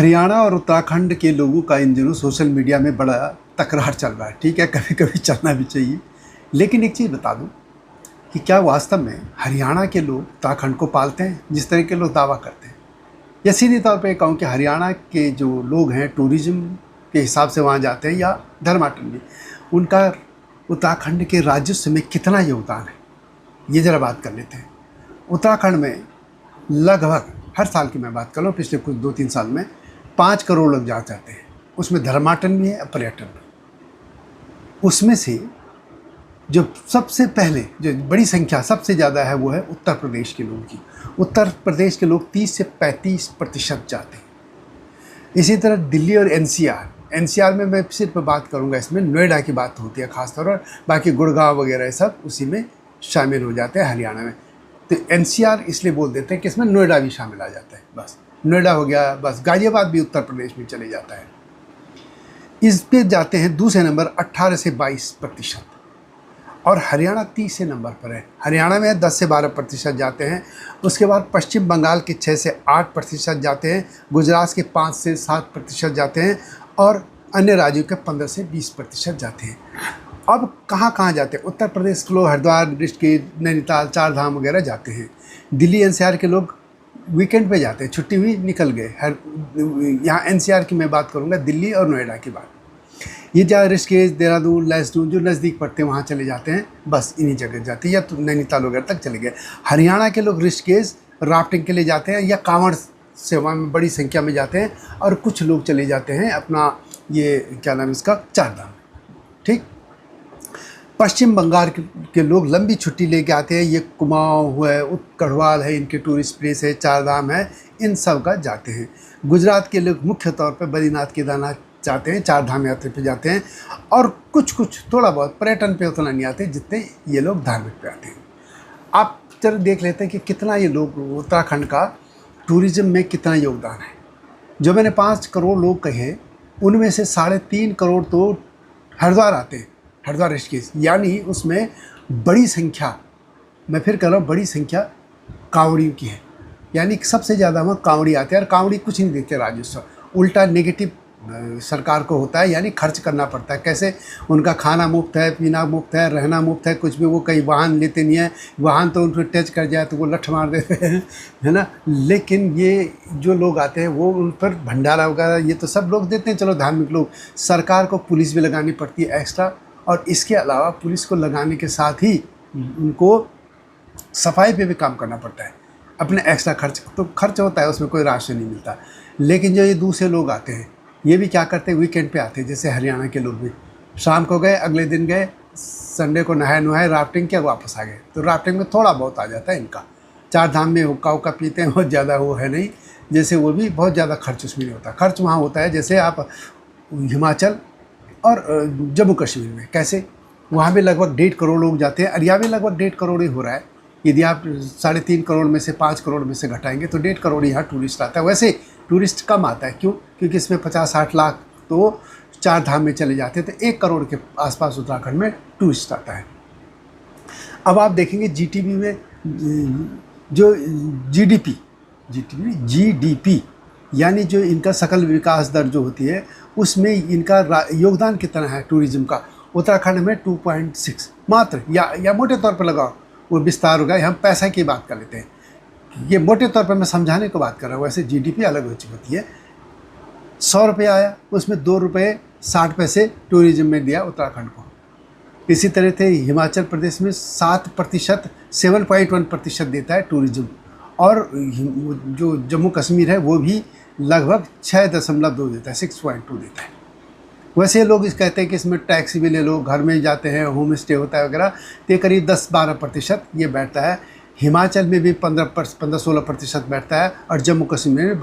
हरियाणा और उत्तराखंड के लोगों का इन दिनों सोशल मीडिया में बड़ा तकरार चल रहा है। ठीक है, कभी कभी चलना भी चाहिए, लेकिन एक चीज़ बता दूं कि क्या वास्तव में हरियाणा के लोग उत्तराखंड को पालते हैं जिस तरह के लोग दावा करते हैं, या सीधे तौर पे कहूँ कि हरियाणा के जो लोग हैं टूरिज्म के हिसाब से वहाँ जाते हैं, या धर्माटन भी, उनका उत्तराखंड के राजस्व में कितना योगदान है, ये ज़रा बात कर लेते हैं। उत्तराखंड में लगभग हर साल की मैं बात कर रहा हूँ, पिछले कुछ 2-3 साल में 5 करोड़ लोग जा जाते हैं। उसमें धर्माटन भी है, पर्यटन भी। उसमें से जो सबसे पहले जो बड़ी संख्या सबसे ज़्यादा है वो है उत्तर प्रदेश के लोगों की। उत्तर प्रदेश के लोग 30 से 35% जाते हैं। इसी तरह दिल्ली और एनसीआर में मैं सिर्फ बात करूंगा, इसमें नोएडा की बात होती है खासतौर पर, बाकी गुड़गांव वगैरह सब उसी में शामिल हो जाते हैं हरियाणा में। तो एनसीआर इसलिए बोल देते हैं कि इसमें नोएडा भी शामिल आ जाता है। बस नोएडा हो गया, बस गाजियाबाद भी उत्तर प्रदेश में चले जाता है। इस पे जाते हैं दूसरे नंबर 18 से 22%, और हरियाणा तीसरे नंबर पर है। हरियाणा में 10 से 12% जाते हैं। उसके बाद पश्चिम बंगाल के 6 से 8% जाते हैं, गुजरात के 5 से 7% जाते हैं, और अन्य राज्यों के 15 से 20% जाते हैं। अब कहाँ कहाँ जाते हैं? उत्तर प्रदेश के लोग हरिद्वार, ऋषिकेश, नैनीताल, चार धाम वगैरह जाते हैं। दिल्ली एनसीआर के लोग वीकेंड पे जाते हैं, छुट्टी हुई निकल गए। यहाँ एनसीआर की मैं बात करूँगा, दिल्ली और नोएडा की बात। ये ज़्यादा ऋषिकेश, देहरादून, लहसुन जो नज़दीक पड़ते हैं वहाँ चले जाते हैं, बस इन्हीं जगह जाते हैं, या तो नैनीताल वगैरह तक चले गए। हरियाणा के लोग ऋषिकेश राफ्टिंग के लिए जाते हैं, या कांवड़ सेवा में बड़ी संख्या में जाते हैं, और कुछ लोग चले जाते हैं अपना ये क्या नाम इसका, चार धाम। ठीक। पश्चिम बंगाल के लोग लंबी छुट्टी लेके आते हैं, ये कुमाऊँ है, गढ़वाल है, इनके टूरिस्ट प्लेस है, चार धाम है, इन सब का जाते हैं। गुजरात के लोग मुख्य तौर पर बद्रीनाथ, केदारनाथ जाते हैं, चार धाम यात्रा पे जाते हैं, और कुछ थोड़ा बहुत पर्यटन पे उतना नहीं आते जितने ये लोग धार्मिक पे आते हैं। आप चलो देख लेते हैं कि कितना ये लोग उत्तराखंड का टूरिज्म में कितना योगदान है। जो मैंने 5 करोड़ लोग कहे, उनमें से 3.5 करोड़ तो हरिद्वार आते हैं, हरिद्वार ऋषिकेश, यानी उसमें बड़ी संख्या, मैं फिर कह रहा हूँ बड़ी संख्या कांवड़ियों की है। यानी सबसे ज़्यादा वहाँ कांवड़ी आते हैं, और कांवड़ी कुछ नहीं देते राजस्व, उल्टा नेगेटिव सरकार को होता है, यानी खर्च करना पड़ता है। कैसे? उनका खाना मुफ्त है, पीना मुफ्त है, रहना मुफ्त है, कुछ भी, वो कहीं वाहन लेते नहीं है, वाहन तो उन पर टच कर जाए तो वो लठ मार देते हैं, है ना। लेकिन ये जो लोग आते हैं वो उन पर भंडारा वगैरह ये तो सब लोग देते हैं, चलो धार्मिक लोग। सरकार को पुलिस भी लगानी पड़ती है एक्स्ट्रा, और इसके अलावा पुलिस को लगाने के साथ ही उनको सफाई पे भी काम करना पड़ता है। अपने एक्स्ट्रा खर्च होता है, उसमें कोई राशन नहीं मिलता। लेकिन जो ये दूसरे लोग आते हैं, ये भी क्या करते हैं, वीकेंड पे आते हैं। जैसे हरियाणा के लोग भी शाम को गए, अगले दिन गए, संडे को नहाए नुहाए, राफ्टिंग किया, वापस आ गए। तो राफ्टिंग में थोड़ा बहुत आ जाता है इनका। चार धाम में हुक्का उक्का पीते हैं, बहुत ज़्यादा वो है नहीं, जैसे वो भी बहुत ज़्यादा खर्च उसमें नहीं होता। खर्च वहाँ होता है जैसे आप हिमाचल और जम्मू कश्मीर में। कैसे? वहाँ भी लगभग 1.5 करोड़ लोग जाते हैं, और यहाँ भी लगभग 1.5 करोड़ ही हो रहा है। यदि आप 3.5 करोड़ में से 5 करोड़ में से घटाएंगे तो 1.5 करोड़ यहाँ टूरिस्ट आता है। वैसे टूरिस्ट कम आता है, क्यों? क्योंकि इसमें 50-60 लाख तो चार धाम में चले जाते हैं, तो 1 करोड़ के आसपास उत्तराखंड में टूरिस्ट आता है। अब आप देखेंगे जीटीपी में जो जीडीपी यानी जो इनका सकल विकास दर जो होती है, उसमें इनका योगदान कितना है टूरिज्म का। उत्तराखंड में 2.6 मात्र, या मोटे तौर पर लगाओ, वो विस्तार होगा। हम पैसा की बात कर लेते हैं, ये मोटे तौर पर मैं समझाने को बात कर रहा हूँ। वैसे जीडीपी अलग हो चुकी होती है। 100 रुपये आया, उसमें 2 रुपये 60 पैसे टूरिज्म में दिया उत्तराखंड को। इसी तरह से हिमाचल प्रदेश में 7.1% देता है टूरिज्म, और जो जम्मू कश्मीर है वो भी लगभग 6.2 देता है, 6.2 देता है। वैसे लोग इस कहते हैं कि इसमें टैक्स भी ले लो, घर में जाते हैं, होम स्टे होता है वगैरह, तो करीब 10-12% ये बैठता है। हिमाचल में भी 15-16% बैठता है, और जम्मू कश्मीर में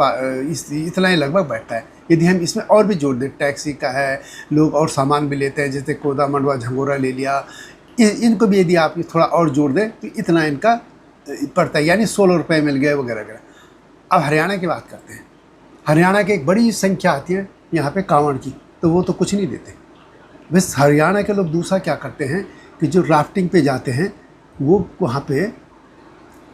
इतना ही लगभग बैठता है। यदि हम इसमें और भी जोड़ दें, टैक्सी का है, लोग और सामान भी लेते हैं, जैसे कोदा, मंडवा, झंगोरा ले लिया, इनको भी यदि आप थोड़ा और जोड़ दें तो इतना इनका पड़ता है, यानी 16 रुपये मिल गए वगैरह वगैरह। अब हरियाणा की बात करते हैं। हरियाणा की एक बड़ी संख्या आती है यहाँ पे कांवड़ की, तो वो तो कुछ नहीं देते। बस हरियाणा के लोग दूसरा क्या करते हैं कि जो राफ्टिंग पे जाते हैं वो वहाँ पे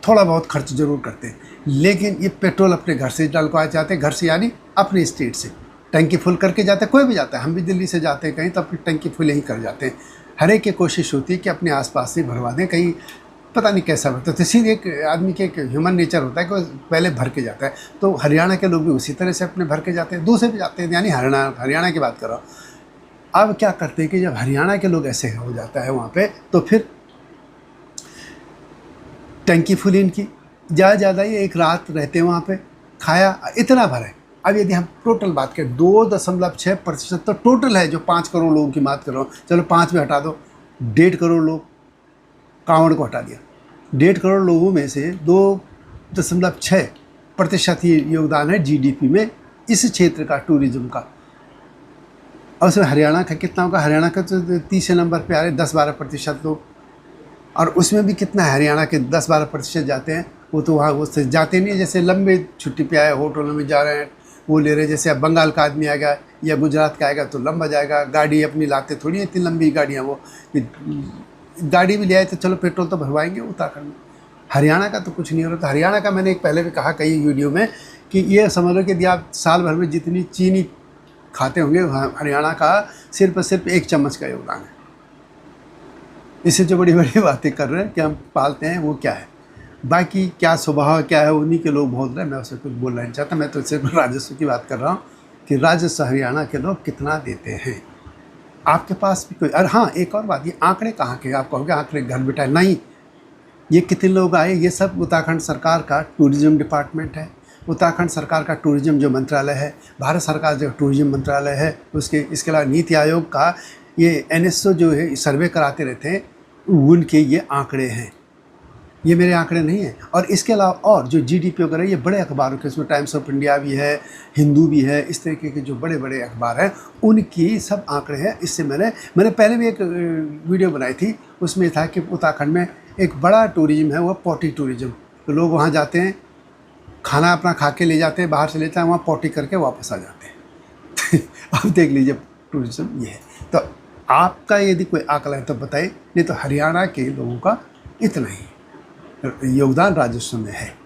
थोड़ा बहुत खर्च ज़रूर करते हैं, लेकिन ये पेट्रोल अपने घर से डलवाए जाते हैं, घर से यानी अपने स्टेट से टंकी फुल करके जाते हैं। कोई भी जाता है, हम भी दिल्ली से जाते हैं कहीं तो अपनी टंकी फुल यहीं कर जाते हैं। हर एक की कोशिश होती है कि अपने आसपास से भरवा दें, कहीं पता नहीं कैसा होता है। तो सीधे एक आदमी के एक ह्यूमन नेचर होता है कि वो पहले भर के जाता है। तो हरियाणा के लोग भी उसी तरह से अपने भर के जाते हैं, दूसरे भी जाते हैं, यानी हरियाणा की बात कर रहा हूँ। अब क्या करते हैं कि जब हरियाणा के लोग ऐसे हो जाता है वहाँ पे, तो फिर टंकी फुल इनकी ज़्यादा ही एक रात रहते हैं वहाँ पे, खाया इतना भरा है। अब यदि हम टोटल बात करें 2.6% तो टोटल है, जो 5 करोड़ लोगों की बात कर रहा हूँ। चलो 5 में हटा दो, 1.5 करोड़ लोग, कांवड़ को हटा दिया। 1.5 करोड़ लोगों में से 2.6% ही योगदान है जीडीपी में इस क्षेत्र का, टूरिज्म का। और उसमें हरियाणा का कितना होगा? हरियाणा का तो 30 नंबर पे आ रहे 10-12% लोग। और उसमें भी कितना है, हरियाणा के 10-12% जाते हैं, वो तो वहाँ वो से जाते नहीं, जैसे लंबे छुट्टी पे आए, होटलों में जा रहे हैं, वो ले रहे हैं। जैसे अब बंगाल का आदमी आ गया या गुजरात का आएगा तो लंबा जाएगा, गाड़ी अपनी लाते थोड़ी है, इतनी लंबी गाड़ियाँ, वो गाड़ी भी ले आए तो चलो पेट्रोल तो भरवाएंगे उत्तराखंड में। हरियाणा का तो कुछ नहीं हो रहा। तो हरियाणा का मैंने एक पहले भी कहा कई वीडियो में कि ये समझ लो कि यदि आप साल भर में जितनी चीनी खाते होंगे, हरियाणा का सिर्फ 1 चम्मच का योगदान है। इससे जो बड़ी बड़ी बातें कर रहे हैं कि हम पालते हैं, वो क्या है, बाकी क्या स्वभाव क्या है, उन्हीं के लोग बोल रहे हैं। मैं उससे कुछ बोलना नहीं चाहता। मैं तो सिर्फ राजस्व की बात कर रहा हूँ कि राजस्व हरियाणा के लोग कितना देते हैं। आपके पास भी कोई, और हाँ एक और बात, ये आंकड़े कहाँ के? आप कहोगे आंकड़े घर बिठाए, नहीं, ये कितने लोग आए, ये सब उत्तराखंड सरकार का टूरिज्म डिपार्टमेंट है। उत्तराखंड सरकार का टूरिज्म जो मंत्रालय है, भारत सरकार जो टूरिज्म मंत्रालय है, इसके अलावा नीति आयोग का ये NSO जो है सर्वे कराते रहते हैं, उनके ये आंकड़े हैं, ये मेरे आंकड़े नहीं हैं। और इसके अलावा और जो जीडीपी वगैरह, ये बड़े अखबारों के, इसमें टाइम्स ऑफ इंडिया भी है, हिंदू भी है, इस तरीके के जो बड़े बड़े अखबार हैं, उनकी सब आंकड़े हैं। इससे मैंने पहले भी एक वीडियो बनाई थी, उसमें था कि उत्तराखंड में एक बड़ा टूरिज्म है, वो पॉटी टूरिज्म। तो लोग वहाँ जाते हैं, खाना अपना खा के ले जाते हैं, बाहर से लेते हैं, वहाँ पॉटी करके वापस आ जाते हैं। अब देख लीजिए टूरिज्म ये है। तो आपका यदि कोई आंकड़ा है तो बताइए, नहीं तो हरियाणा के लोगों का इतना ही योगदान राजस्व में है।